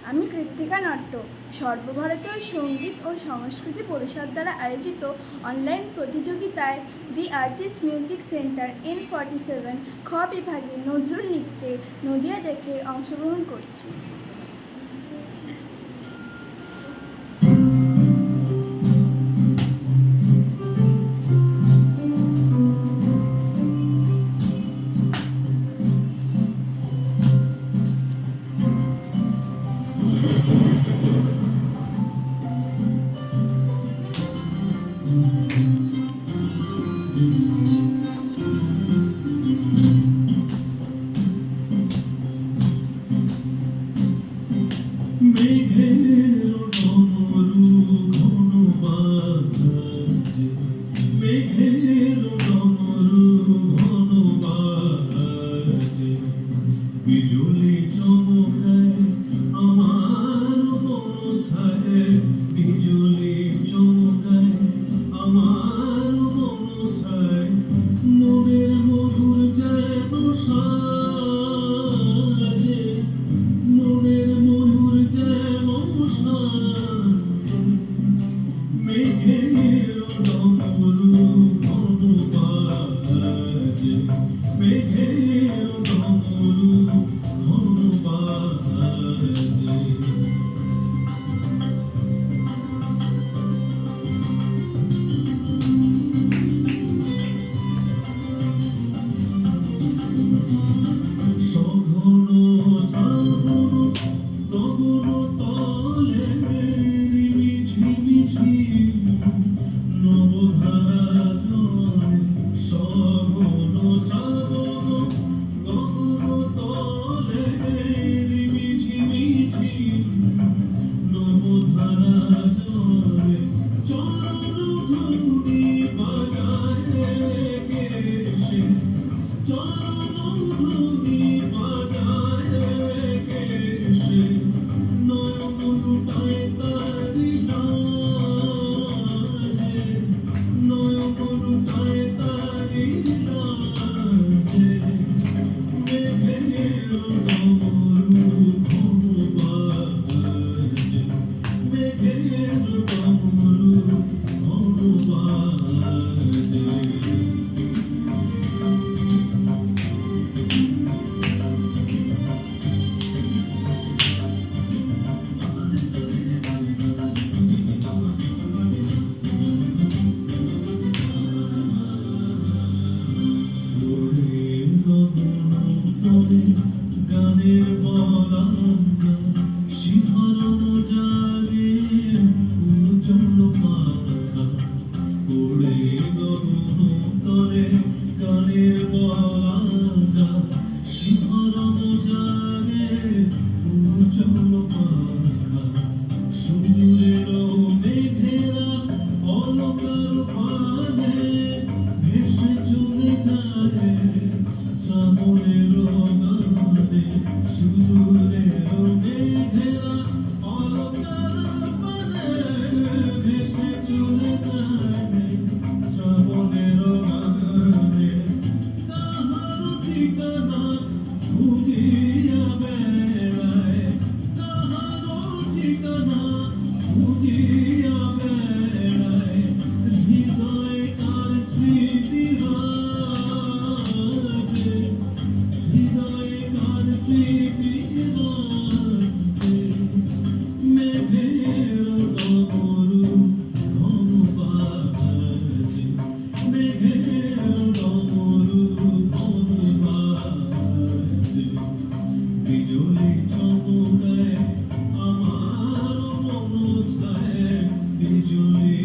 আমি কৃত্তিকা নাট্য সর্বভারতীয় সঙ্গীত ও সংস্কৃতি পরিষদ দ্বারা আয়োজিত অনলাইন প্রতিযোগিতায় দি আর্টিস্ট মিউজিক সেন্টার N47 খ বিভাগে নজরুল নৃত্যে নদিয়া দেখে অংশগ্রহণ করছি। বিজুলি চমকায় আমার মন ছায়, বিজুলি চমকায় আমার মন ছায়, মনের মধুর যেন সাজে, মনের মধুর যেন সাজে, মেঘের ডমরু ঘন বাজে, মেঘের ডমরু ঘন বাজে। সঘন শ্রাবণ গগন তলে ঝিমিঝি নবধারা জলে, সঘন শ্রাবণ গগন তলে ঝিমিঝি নবধারা জলে, চরণ ধুনি বাজায় কেশে, চরণ ধুনি বাজায় কেশে, নয়ন লুটায় তারি লাজে, নয়ন লুটায় তারি লাজে, মেঘের ডমরু ঘন বাজে, মেঘের ডমরু ঘন বাজে। গানের বলাঙ্গা শিহরণ জাগে উজ্জ্বল মাথা, ওড়ে গগন তলে গানের বলাঙ্গা শিহরণ জাগে উজ্জ্বল মাথা, সুদূরের মেঘেরা অলকার পানে ভেসে চলে যায় শ্রাবণের গানে, সুদূরের মেঘেরা অলকার পানে ভেসে চলে যায় শ্রাবণের গানে, কাহার ঠিকানা খুঁজিয়া বেড়ায়, কাহার ঠিকানা খুঁজিয়া বেড়ায়, হৃদয় তার স্মৃতি রাজে, হৃদয় তার স্মৃতি রাজে, মেঘের ডমরু ঘন বাজে, মেঘের ডমরু ঘন বাজে, বিজুলি চমকায় আমার মন ছায়, বিজুলি